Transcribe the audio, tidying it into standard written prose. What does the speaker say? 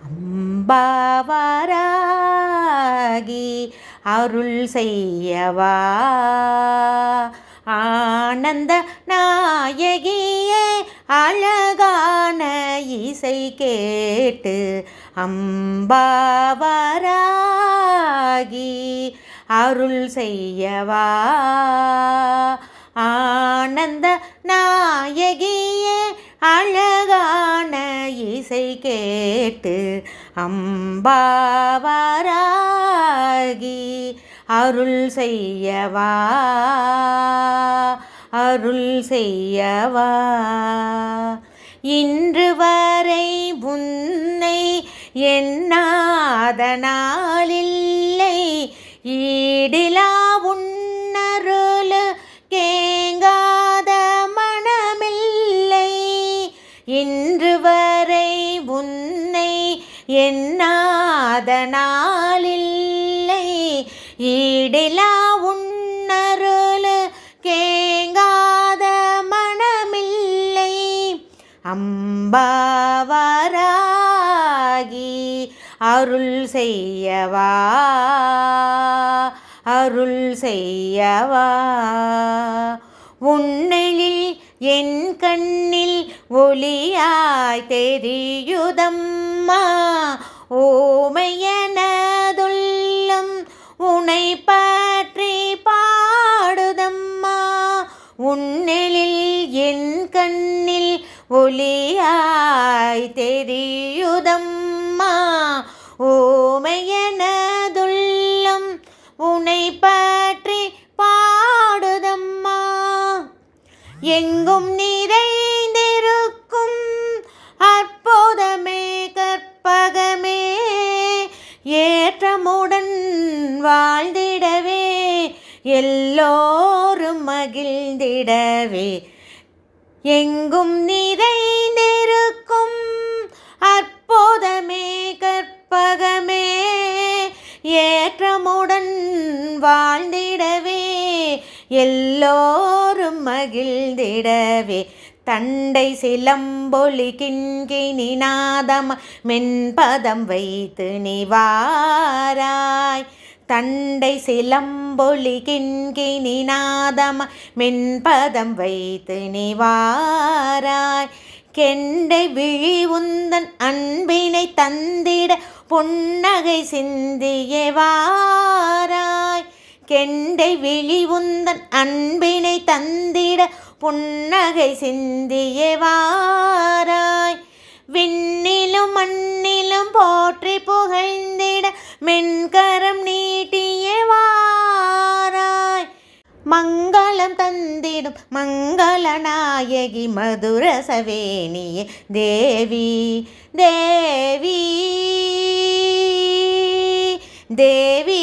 அம்பாவாராகி அருள் செய்யவா ஆனந்த நாயகியே அழகான இசை கேட்டு அம்பாவாராகி அருள் செய்யவா ஆனந்த நாயகியே அழகான இசை கேட்டு அம்பாவாராகி அருள் செய்யவா அருள் செய்யவா. இன்று வரை உன்னை எண்ணாத நாளில்லை ஈடிலா உன்னருள் கேங்காத மனமில்லை. இன்று வரை உன்னை எண்ணாத நாளில்லை ஈடிலா உன்னருள் கேங்காத மனமில்லை. அம்பாவாராகி அருள் செய்யவா அருள் செய்யவா. உன்னெழில் என் கண்ணில் ஒளியாய் தெரியுதம்மா ஓமையனதுள்ளம் உனை பற்றி பாடுதம்மா. உன்னெழில் என் கண்ணில் ஒளியாய் தெரியுதம்மா ஓமையனதுள்ளம் உனை பற்றி பாடுதம்மா. எங்கும் நிறைந்திருக்கும் அற்புதமே கற்பகமே ஏற்றமுடன் வாழ்ந்திடவே எல்லோரும் மகிழ்ந்திடவே. எங்கும் நிறைந்திருக்கும் அற்புதமே கற்பகமே ஏற்றமுடன் வாழ்ந்திடவே எல்லோரும் மகிழ்ந்திடவே. தண்டை சிலம்பொலி கிண்கிணி நாதம் மென்பதம் வைத்து நிவாராய். தண்டை சிலம்பொலி கிண்கிணி நாதம் மென்பதம் வைத்து நிவாராய். கெண்டை விழி உந்தன் அன்பினை தந்திட பொன்னகை சிந்தியே வாராய். கெண்டை விழி உந்தன் அன்பினை தந்திட பொன்னகை சிந்தியே வாராய். விண்ணிலும் மண்ணிலும் போற்றி புகழ்ந்திட மென்கரம் நீட்டியே வாராய். மங்களம் தந்திடும் மங்களநாயகி மதுரசவேணியே தேவி தேவி தேவி